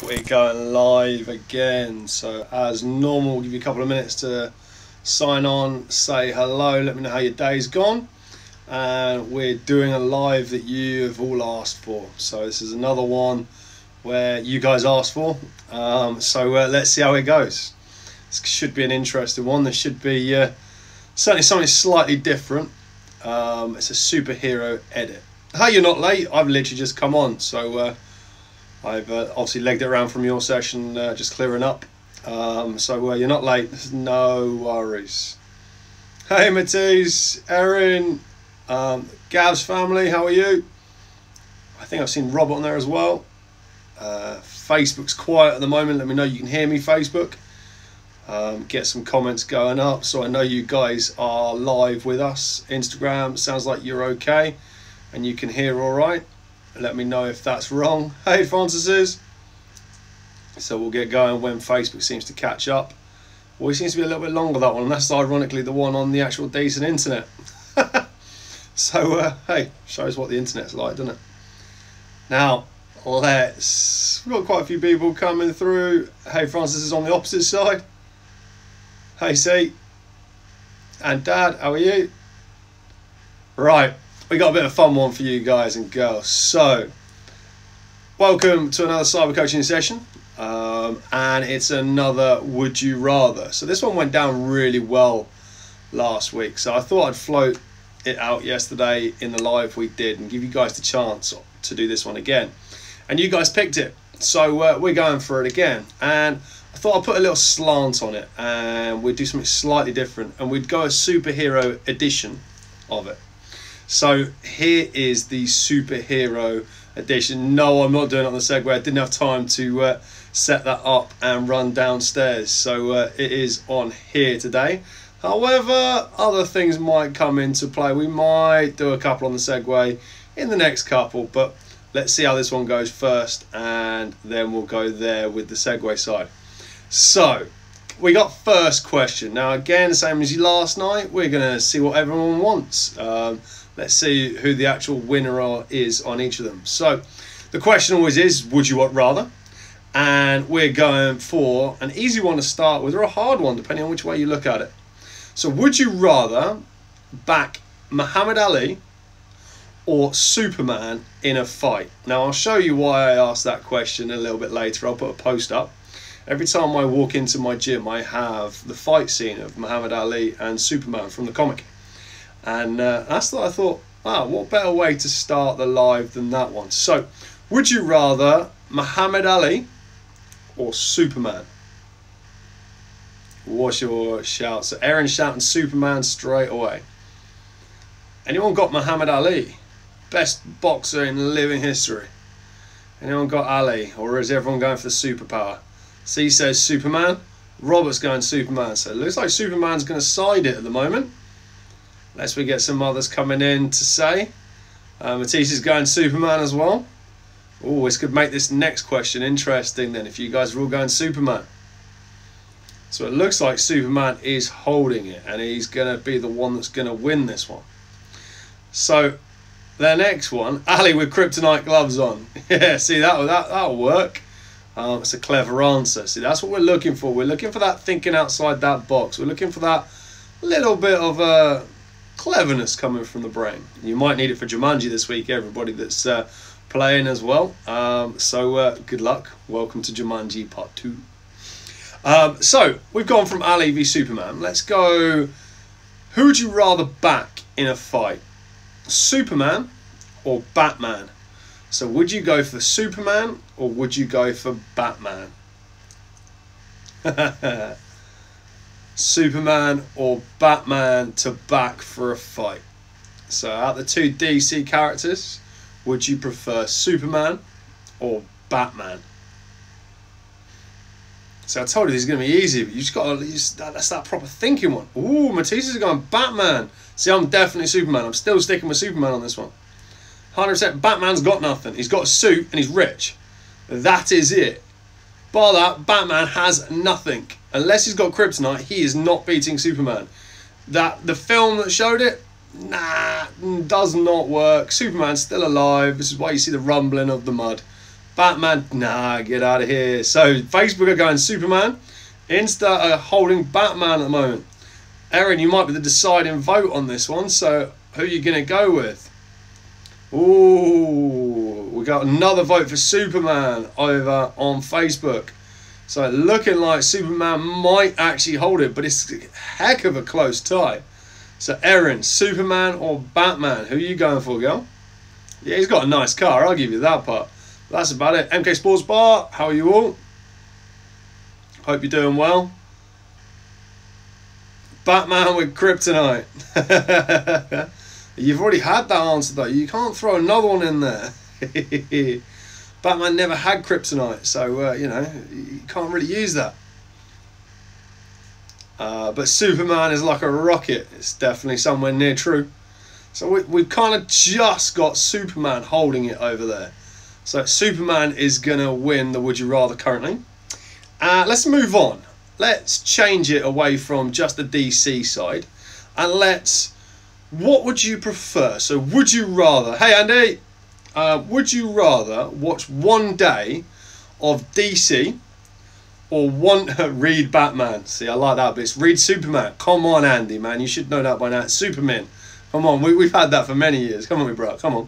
We're going live again, so as normal we'll give you a couple of minutes to sign on, say hello, let me know how your day's gone, and we're doing a live that you have all asked for. So this is another one where you guys asked for, so let's see how it goes. This should be an interesting one. There should be certainly something slightly different. It's a superhero edit. Hey, you're not late, I've literally just come on, so I've obviously legged it around from your session, just clearing up. So you're not late, there's no worries. Hey Matisse, Erin, Gav's family, how are you? I think I've seen Robert on there as well. Facebook's quiet at the moment, let me know you can hear me, Facebook. Get some comments going up so I know you guys are live with us. Instagram, sounds like you're okay and you can hear all right. Let me know if that's wrong. Hey Francis is. So we'll get going when Facebook seems to catch up. Well, it seems to be a little bit longer, that one, and that's ironically the one on the actual decent internet. So hey, shows what the internet's like, doesn't it? Now we've got quite a few people coming through. Hey, Francis is on the opposite side. Hey C and Dad, how are you? Right, we got a bit of fun one for you guys and girls. So welcome to another cyber coaching session, and it's another would you rather. So this one went down really well last week, so I thought I'd float it out yesterday in the live we did and give you guys the chance to do this one again, and you guys picked it, so we're going for it again. And I thought I'd put a little slant on it and we'd do something slightly different, and we'd go a superhero edition of it. So here is the superhero edition. No, I'm not doing it on the Segway. I didn't have time to set that up and run downstairs. So it is on here today. However, other things might come into play. We might do a couple on the Segway in the next couple, but let's see how this one goes first, and then we'll go there with the Segway side. So we got first question. Now again, same as last night, we're going to see what everyone wants. Let's see who the actual winner is on each of them. So the question always is, would you rather? And we're going for an easy one to start with, or a hard one, depending on which way you look at it. So would you rather back Muhammad Ali or Superman in a fight? Now I'll show you why I asked that question a little bit later. I'll put a post up. Every time I walk into my gym, I have the fight scene of Muhammad Ali and Superman from the comic. And that's what I thought, wow, what better way to start the live than that one. So, would you rather Muhammad Ali or Superman? What's your shout? So Aaron's shouting Superman straight away. Anyone got Muhammad Ali? Best boxer in living history. Anyone got Ali? Or is everyone going for the superpower? C says Superman. Robert's going Superman. So it looks like Superman's going to side it at the moment. Unless we get some others coming in to say. Matisse is going Superman as well. Oh, this could make this next question interesting then, if you guys are all going Superman. So it looks like Superman is holding it, and he's going to be the one that's going to win this one. So the next one, Ali with kryptonite gloves on. Yeah, see, that'll work. It's a clever answer. See, that's what we're looking for. We're looking for that thinking outside that box. We're looking for that little bit of cleverness coming from the brain. You might need it for Jumanji this week, everybody that's playing as well. So good luck. Welcome to Jumanji Part 2. So we've gone from Ali v Superman. Let's go. Who would you rather back in a fight? Superman or Batman? So would you go for Superman or would you go for Batman? Superman or Batman to back for a fight. So out of the two DC characters, would you prefer Superman or Batman? So I told you this is going to be easy, but you just got to, that's that proper thinking one. Ooh, Matisse is going Batman. See, I'm definitely Superman. I'm still sticking with Superman on this one. 100%. Batman's got nothing. He's got a suit and he's rich. That is it. Bar that, Batman has nothing. Unless he's got kryptonite, he is not beating Superman. The film that showed it, nah, does not work. Superman's still alive. This is why you see the rumbling of the mud. Batman, nah, get out of here. So Facebook are going Superman. Insta are holding Batman at the moment. Erin, you might be the deciding vote on this one. So who are you going to go with? Ooh, we got another vote for Superman over on Facebook. So looking like Superman might actually hold it, but it's a heck of a close tie. So Erin, Superman or Batman? Who are you going for, girl? Yeah, he's got a nice car, I'll give you that part. That's about it. MK Sports Bar, how are you all? Hope you're doing well. Batman with kryptonite. You've already had that answer though. You can't throw another one in there. Batman never had kryptonite, so you know, you can't really use that. But Superman is like a rocket. It's definitely somewhere near true. So we've kind of just got Superman holding it over there. So Superman is going to win the Would You Rather currently. Let's move on. Let's change it away from just the DC side. And what would you prefer? So would you rather, hey Andy, would you rather watch one day of DC or read Batman? See, I like that, but it's read Superman. Come on, Andy, man, you should know that by now. It's Superman. Come on, we've had that for many years. Come on, bro, come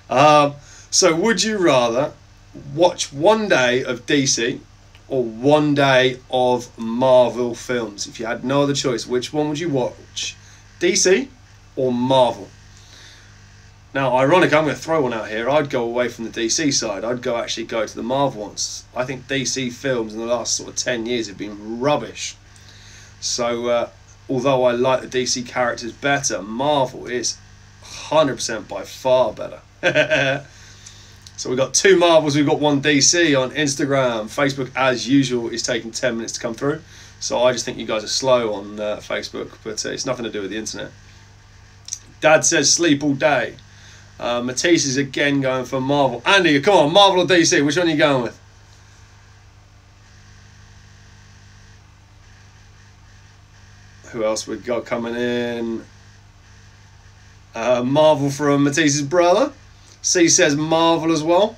on. So would you rather watch one day of DC or one day of Marvel films? If you had no other choice, which one would you watch? DC or Marvel? Now, ironically, I'm going to throw one out here. I'd go away from the DC side. I'd actually go to the Marvel ones. I think DC films in the last sort of 10 years have been rubbish. So, although I like the DC characters better, Marvel is 100% by far better. So we've got two Marvels, we've got one DC on Instagram. Facebook, as usual, is taking 10 minutes to come through. So I just think you guys are slow on Facebook, but it's nothing to do with the internet. Dad says sleep all day. Matisse is again going for Marvel. Andy, come on, Marvel or DC? Which one are you going with? Who else we got coming in? Marvel from Matisse's brother. C says Marvel as well.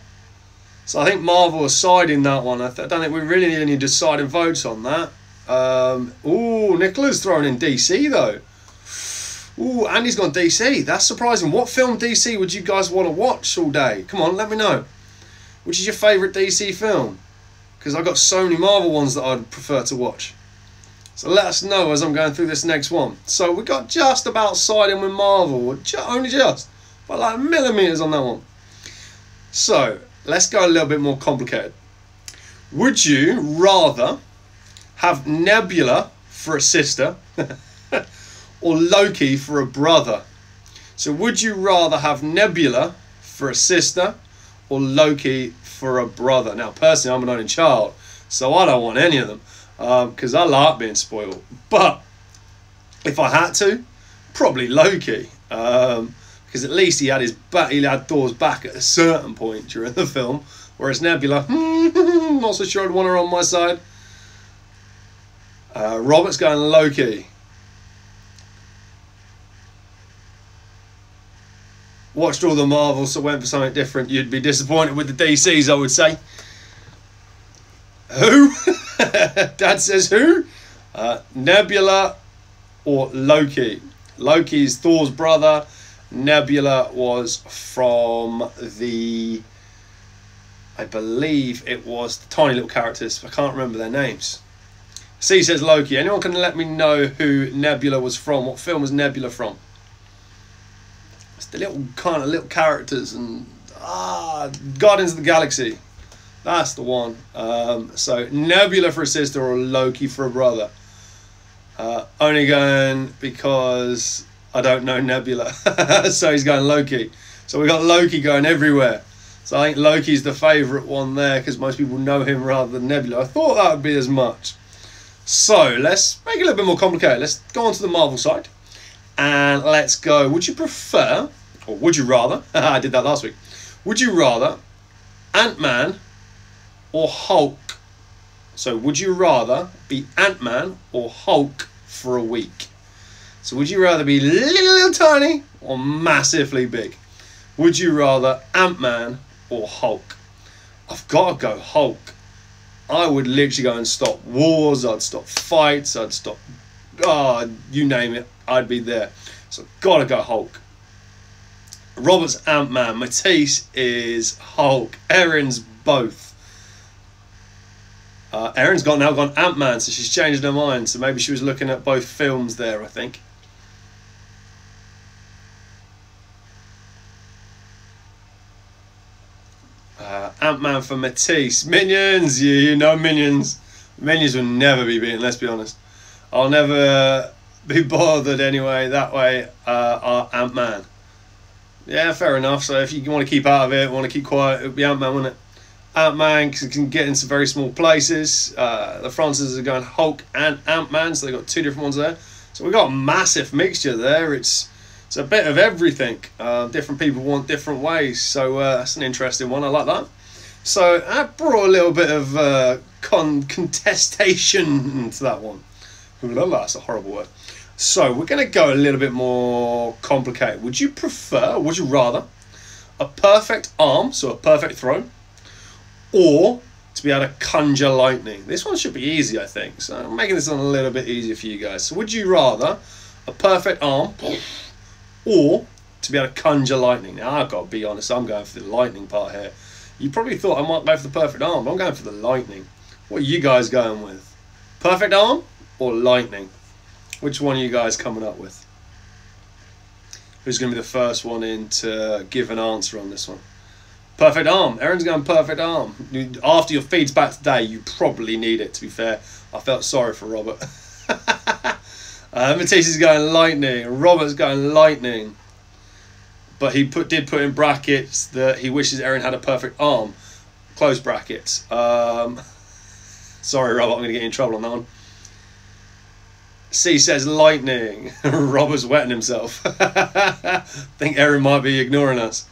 So I think Marvel are siding that one. I don't think we really need any deciding votes on that. Ooh, Nicola's throwing in DC though. Ooh, Andy's gone DC. That's surprising. What film DC would you guys want to watch all day? Come on, let me know. Which is your favourite DC film? Because I've got so many Marvel ones that I'd prefer to watch. So let us know as I'm going through this next one. So we got just about siding with Marvel. Only just. But like millimetres on that one. So let's go a little bit more complicated. Would you rather have Nebula for a sister or Loki for a brother? So would you rather have Nebula for a sister or Loki for a brother? Now personally, I'm an only child, so I don't want any of them because I like being spoiled. But if I had to, probably Loki, because at least he had Thor's back at a certain point during the film, whereas Nebula, not so sure I'd want her on my side. Robert's going Loki. Watched all the Marvels, so went for something different. You'd be disappointed with the DCs, I would say. Who? Dad says who? Nebula or Loki. Loki's Thor's brother. Nebula was from the, I believe it was the tiny little characters. I can't remember their names. C says Loki. Anyone can let me know who Nebula was from? What film was Nebula from? It's the little characters and Guardians of the Galaxy. That's the one. So Nebula for a sister or Loki for a brother. Only going because I don't know Nebula. So he's going Loki. So we got Loki going everywhere. So I think Loki's the favourite one there because most people know him rather than Nebula. I thought that would be as much. So let's make it a little bit more complicated. Let's go on to the Marvel side. And let's go. Would you prefer, or would you rather, I did that last week. Would you rather Ant-Man or Hulk? So would you rather be Ant-Man or Hulk for a week? So would you rather be little tiny or massively big? Would you rather Ant-Man or Hulk? I've got to go Hulk. I would literally go and stop wars, I'd stop fights, I'd stop, you name it, I'd be there. So I've got to go Hulk. Robert's Ant-Man, Matisse is Hulk, Erin's both. Erin's now gone Ant-Man, so she's changed her mind, so maybe she was looking at both films there, I think. Ant-Man for Matisse. Minions! You know Minions. Minions will never be beaten, let's be honest. I'll never be bothered anyway, that way, Ant-Man. Yeah, fair enough. So if you want to keep out of it, want to keep quiet, it would be Ant-Man, wouldn't it? Ant-Man can get into very small places. The Francis are going Hulk and Ant-Man, so they've got two different ones there. So we've got a massive mixture there. It's a bit of everything. Different people want different ways, so that's an interesting one. I like that. So that brought a little bit of contestation to that one. That's a horrible word. So we're going to go a little bit more complicated. Would you rather a perfect arm, so a perfect throw, or to be able to conjure lightning? This one should be easy, I think. So I'm making this one a little bit easier for you guys. So would you rather a perfect arm or to be able to conjure lightning? Now, I've got to be honest, I'm going for the lightning part here. You probably thought I might go for the perfect arm, but I'm going for the lightning. What are you guys going with? Perfect arm or lightning? Which one are you guys coming up with? Who's going to be the first one in to give an answer on this one? Perfect arm. Erin's going perfect arm. After your feeds back today, you probably need it, to be fair. I felt sorry for Robert. Matisse is going lightning. Robert's going lightning. But he did put in brackets that he wishes Erin had a perfect arm. Close brackets. Sorry, Robert, I'm going to get you in trouble on that one. C says lightning. Robert's wetting himself. I think Erin might be ignoring us.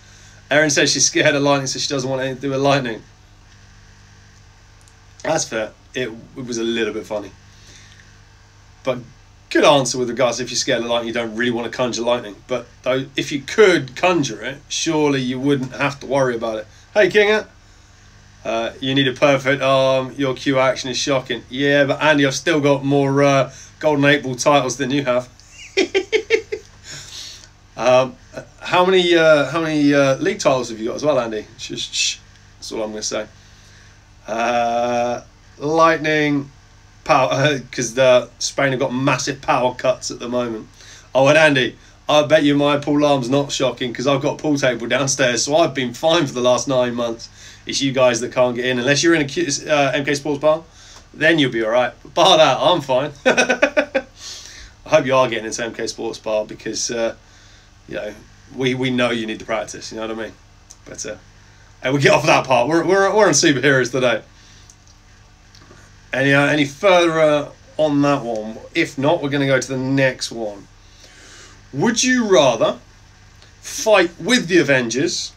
Erin says she's scared of lightning, so she doesn't want anything to do with lightning. That's fair. It was a little bit funny. But good answer with regards to if you're scared of lightning, you don't really want to conjure lightning. But though, if you could conjure it, surely you wouldn't have to worry about it. Hey, Kinger. You need a perfect arm. Your Q action is shocking. Yeah, but Andy, I've still got more Golden 8 Ball titles than you have. How many league titles have you got as well, Andy? Shh. That's all I'm going to say. Lightning, power, because Spain have got massive power cuts at the moment. Oh, and Andy, I bet you my pool alarm's not shocking because I've got a pool table downstairs, so I've been fine for the last 9 months. It's you guys that can't get in. Unless you're in a MK Sports bar, then you'll be alright. But bar that, I'm fine. I hope you are getting into MK Sports bar because, you know, we know you need the practice, you know what I mean? But hey, we'll get off that part. We're on superheroes today. Any further on that one? If not, we're going to go to the next one. Would you rather fight with the Avengers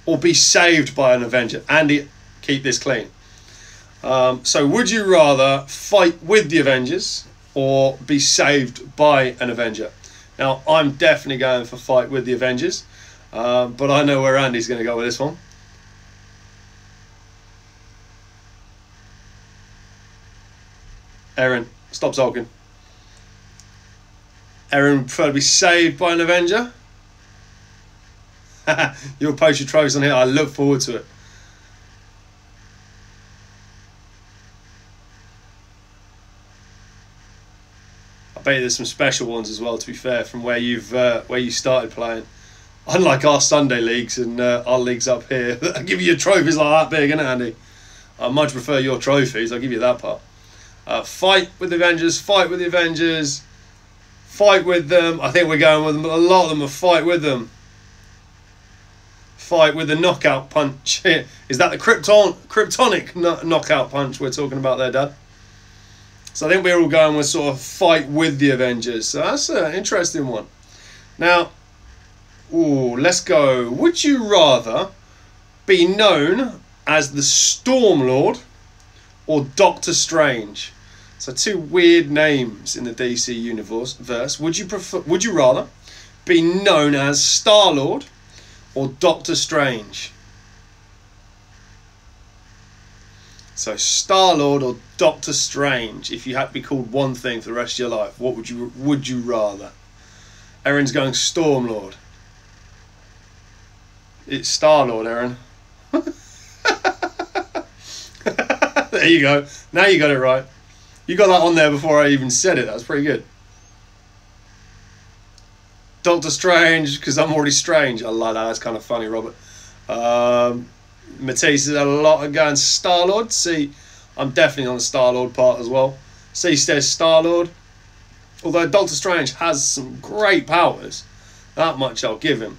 or be saved by an Avenger? Andy, keep this clean. So would you rather fight with the Avengers or be saved by an Avenger? Now, I'm definitely going for fight with the Avengers, but I know where Andy's going to go with this one. Erin, stop sulking. Erin prefer to be saved by an Avenger? You'll post your trophies on here. I look forward to it. I bet you there's some special ones as well, to be fair, from where you started playing. Unlike our Sunday leagues and our leagues up here, I give you your trophies like that big, innit, Andy? I much prefer your trophies. I'll give you that part. Fight with the Avengers. Fight with the Avengers. Fight with them. I think we're going with them. A lot of them are fight with them. Fight with the knockout punch. Is that the kryptonic knockout punch we're talking about there, Dad? So I think we're all going with sort of fight with the Avengers. So that's an interesting one. Now, let's go. Would you rather be known as the Stormlord or Doctor Strange? So two weird names in the DC universe. Would you rather be known as Star-Lord or Doctor Strange? So Star-Lord or Doctor Strange, if you had to be called one thing for the rest of your life, what would you rather? Erin's going Stormlord. It's Star-Lord, Erin. There you go. Now you got it right. You got that on there before I even said it. That was pretty good. Doctor Strange, because I'm already strange. I like that. That's kind of funny, Robert. Matisse has had a lot of going Star-Lord. See, I'm definitely on the Star-Lord part as well. C says Star-Lord. Although Doctor Strange has some great powers, that much I'll give him.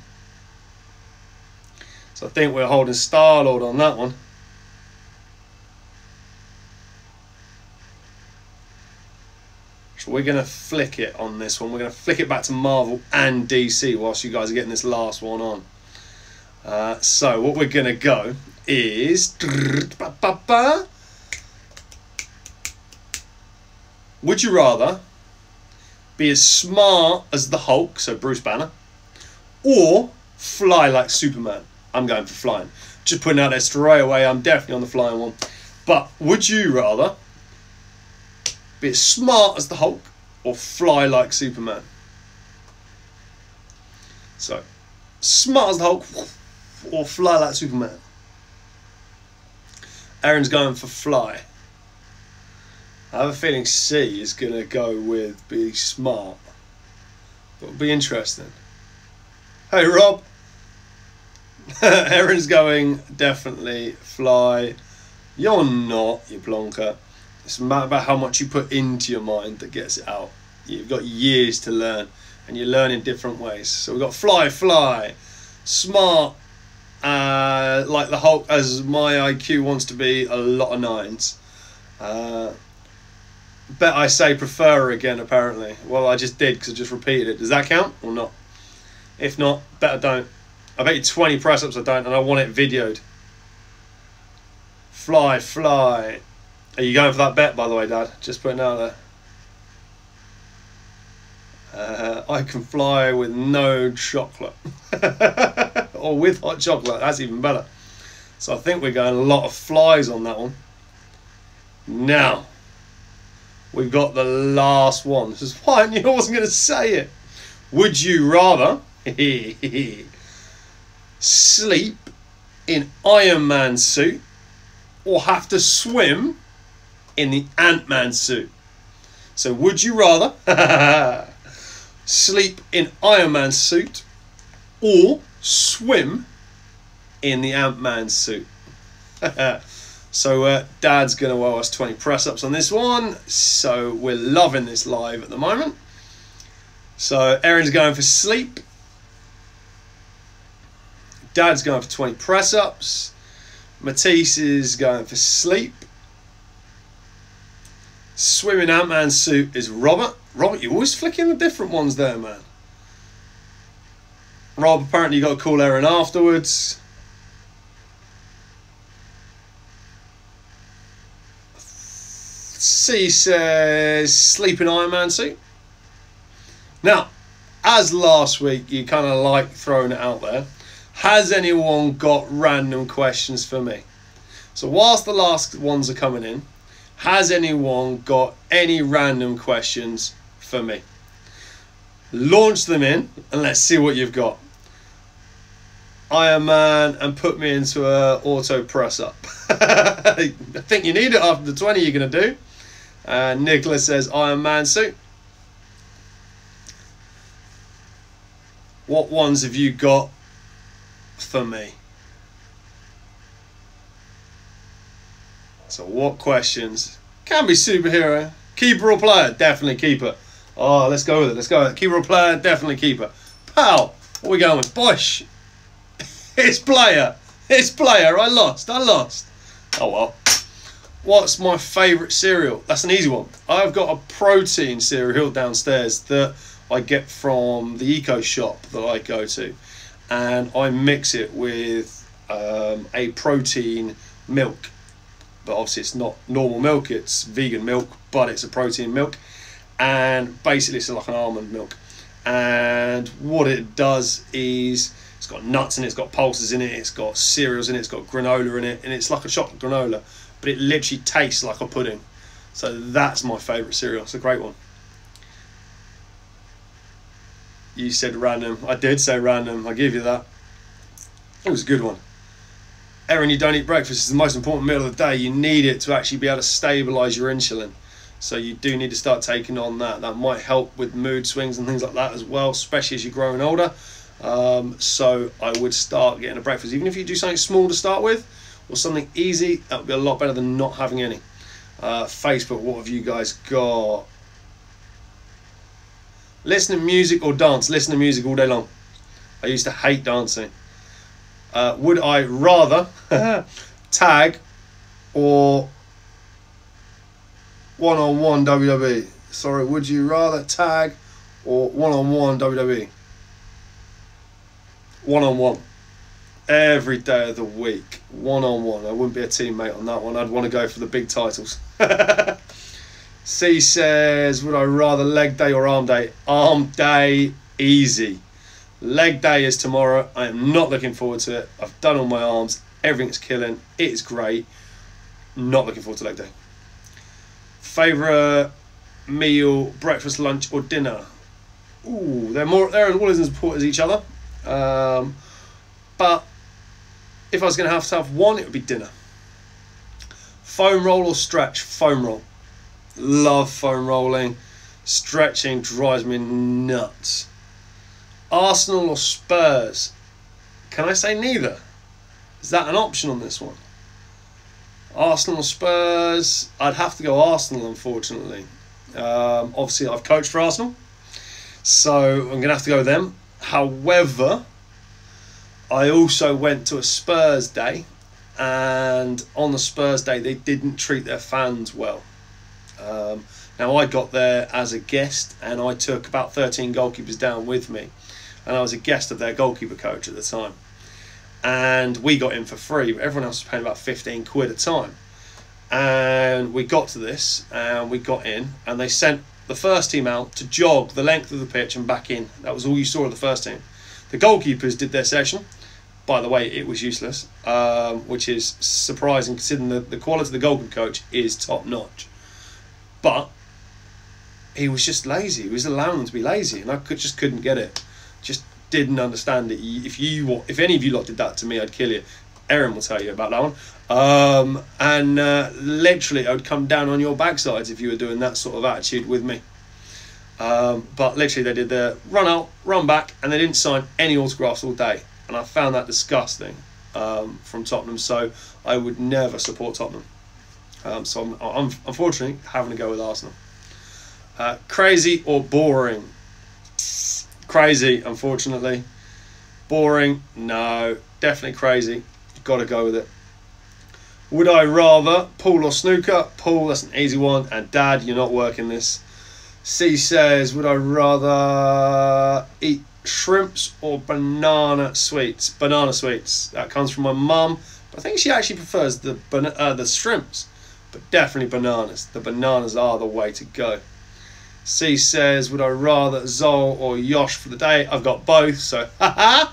So I think we're holding Star-Lord on that one. So we're going to flick it on this one. We're going to flick it back to Marvel and DC whilst you guys are getting this last one on. So what we're going to go is... Would you rather be as smart as the Hulk, so Bruce Banner, or fly like Superman? I'm going for flying. Just putting out there straight away, I'm definitely on the flying one. But would you rather be as smart as the Hulk or fly like Superman? So, smart as the Hulk or fly like Superman? Aaron's going for fly. I have a feeling C is going to go with be smart. It'll be interesting. Hey Rob. Aaron's going definitely fly. You're not, you plonker. It's a matter about how much you put into your mind that gets it out. You've got years to learn, and you learn in different ways. So we've got fly, smart, like the Hulk, as my IQ wants to be, a lot of 9s. Bet I say prefer again, apparently. Well, I just did because I just repeated it. Does that count or not? If not, bet I don't. I bet you 20 press-ups I don't, and I want it videoed. Fly. Are you going for that bet, by the way, Dad? Just putting it out there. I can fly with no chocolate. Or with hot chocolate. That's even better. So I think we're going a lot of flies on that one. Now, we've got the last one. This is why I knew I wasn't going to say it. Would you rather sleep in Iron Man suit or have to swim in the Ant-Man suit? So would you rather sleep in Iron Man suit or swim in the Ant-Man suit? So Dad's going to owe us 20 press-ups on this one. So we're loving this live at the moment. So Erin's going for sleep. Dad's going for 20 press-ups. Matisse is going for sleep. Swimming Ant-Man suit is Robert. Robert, you're always flicking the different ones there, man. Rob, apparently you got to call Erin afterwards. C says sleep in Iron Man suit. Now, as last week, you kind of like throwing it out there. Has anyone got random questions for me? So whilst the last ones are coming in, has anyone got any random questions for me? Launch them in and let's see what you've got. Iron Man and put me into a auto press up. I think you need it after the 20 you're going to do. Nicholas says Iron Man suit. What ones have you got for me? So what questions? Can be superhero. Keeper or player? Definitely keeper. Oh, let's go with it. Let's go with it. Keeper or player? Definitely keeper. Pal, what are we going with? Bosh. It's player. It's player. I lost. Oh well. What's my favourite cereal? That's an easy one. I've got a protein cereal downstairs that I get from the eco shop that I go to, and I mix it with a protein milk. But obviously it's not normal milk, it's vegan milk, but it's a protein milk, and basically it's like an almond milk. And what it does is it's It's got nuts in it, it's got pulses in it, it's got cereals in it, it's got granola in it, and it's like a chocolate granola, but it literally tastes like a pudding. So that's my favourite cereal. It's a great one. You said random. I did say random. I give you that. It was a good one. Erin, you don't eat breakfast. It's the most important meal of the day. You need it to actually be able to stabilise your insulin. So you do need to start taking on that. That might help with mood swings and things like that as well, especially as you're growing older. So I would start getting a breakfast. Even if you do something small to start with or something easy, that would be a lot better than not having any. Facebook, what have you guys got? Listen to music or dance? Listen to music all day long. I used to hate dancing. Would I rather tag or one-on-one WWE? Sorry, would you rather tag or one-on-one WWE? One-on-one. Every day of the week. One-on-one. I wouldn't be a teammate on that one. I'd want to go for the big titles. C says, would I rather leg day or arm day? Arm day, easy. Leg day is tomorrow. I am not looking forward to it. I've done all my arms. Everything's killing. It is great. Not looking forward to leg day. Favourite meal, breakfast, lunch or dinner? Ooh, they're all as important as each other. But if I was going to have one, it would be dinner. Foam roll or stretch? Foam roll. Love foam rolling. Stretching drives me nuts. Arsenal or Spurs? Can I say neither? Is that an option on this one? Arsenal or Spurs? I'd have to go Arsenal, unfortunately. Obviously, I've coached for Arsenal, so I'm going to have to go with them. However, I also went to a Spurs day, and on the Spurs day, they didn't treat their fans well. Now, I got there as a guest, and I took about 13 goalkeepers down with me, and I was a guest of their goalkeeper coach at the time. And we got in for free, but everyone else was paying about 15 quid a time. And we got to this, and we got in, and they sent the first team out to jog the length of the pitch and back in. That was all you saw of the first team. The goalkeepers did their session. By the way, it was useless, which is surprising considering the quality of the goalkeeper coach is top notch. But he was just lazy. He was allowing them to be lazy, and I just couldn't get it. Just didn't understand it. If any of you lot did that to me, I'd kill you. Erin will tell you about that one. Literally, I would come down on your backsides if you were doing that sort of attitude with me. But literally, they did the run out, run back, and they didn't sign any autographs all day. And I found that disgusting from Tottenham. So I would never support Tottenham. So I'm unfortunately having to go with Arsenal. Crazy or boring? Crazy, unfortunately. Boring? No. Definitely crazy. Got to go with it. Would I rather pool or snooker? Pool, that's an easy one. And Dad, you're not working this. C says, would I rather eat shrimps or banana sweets? Banana sweets. That comes from my mum. But I think she actually prefers the shrimps. But definitely bananas. The bananas are the way to go. C says, would I rather Zol or Yosh for the day? I've got both, so haha.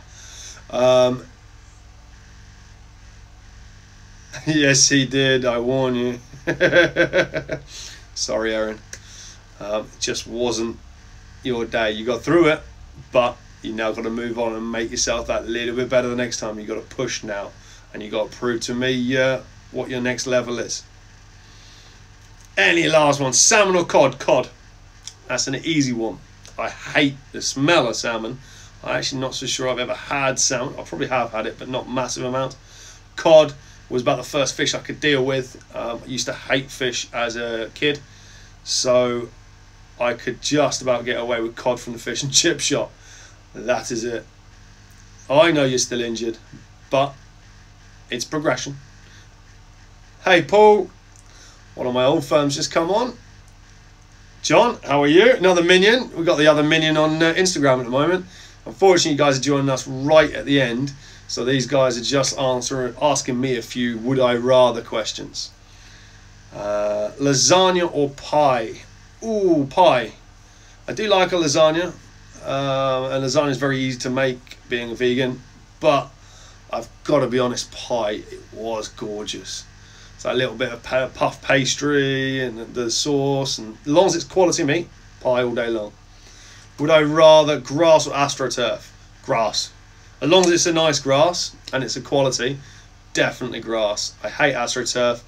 Yes, he did. I warn you. Sorry, Erin. It just wasn't your day. You got through it, but you now got to move on and make yourself that little bit better the next time. You got to push now, and you got to prove to me what your next level is. Any last one? Salmon or cod? Cod. That's an easy one. I hate the smell of salmon. I'm actually not so sure I've ever had salmon. I probably have had it, but not massive amount. Cod was about the first fish I could deal with. I used to hate fish as a kid, so I could just about get away with cod from the fish and chip shop. That is it. I know you're still injured, but it's progression. Hey Paul, one of my old firms just come on. John, how are you? Another minion. We've got the other minion on Instagram at the moment. Unfortunately, you guys are joining us right at the end. So these guys are just asking me a few would I rather questions. Lasagna or pie? Ooh, pie. I do like a lasagna. And lasagna is very easy to make, being a vegan. but I've got to be honest, pie, it was gorgeous. So a little bit of puff pastry and the sauce, and as long as it's quality meat, pie all day long. Would I rather grass or AstroTurf? Grass. As long as it's a nice grass and it's a quality, definitely grass. I hate AstroTurf.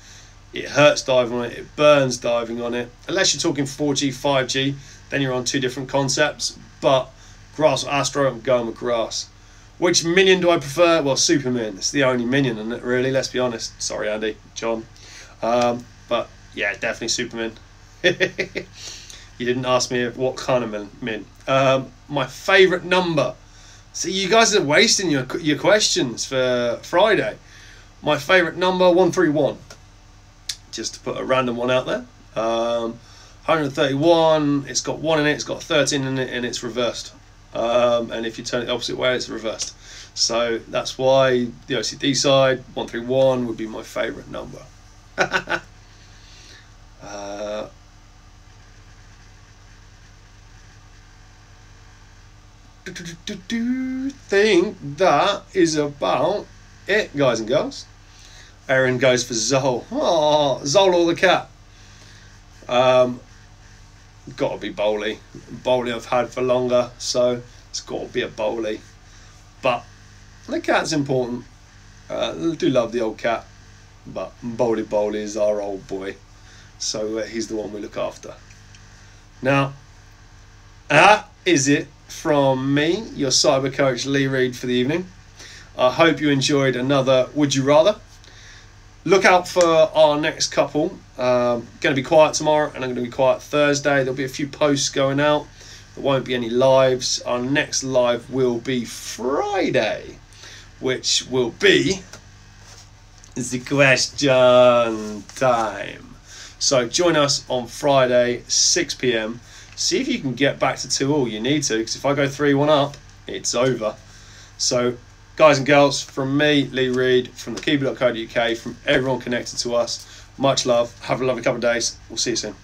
It hurts diving on it, it burns diving on it. Unless you're talking 4G, 5G, then you're on two different concepts. But grass or Astro, I'm going with grass. Which minion do I prefer? Well, Superman. It's the only minion in it, really, let's be honest. Sorry, Andy, John. But yeah, definitely Superman. You didn't ask me what kind of min. My favourite number. See, you guys are wasting your questions for Friday. My favourite number, 131. Just to put a random one out there. 131, it's got 1 in it, it's got 13 in it, and it's reversed. And if you turn it the opposite way, it's reversed. So that's why the OCD side, 131, would be my favourite number. Think that is about it, guys and girls. Aaron goes for Zol. Oh, Zol or the cat. Got to be Bowley. Bowley I've had for longer, so it's got to be a Bowley. But the cat's important. I do love the old cat, but Bowley is our old boy, so he's the one we look after. Now, that is it from me, your cyber coach Lee Reed, for the evening. I hope you enjoyed another Would You Rather. Look out for our next couple. Going to be quiet tomorrow, and I'm going to be quiet Thursday. There'll be a few posts going out. There won't be any lives. Our next live will be Friday, which will be the question time. So join us on Friday, 6 PM. See if you can get back to 2-2. You need to, because if I go 3-1 up, it's over. So, guys and girls, from me, Lee Reed, from thekeeper.co.uk, from everyone connected to us, much love. Have a lovely couple of days. We'll see you soon.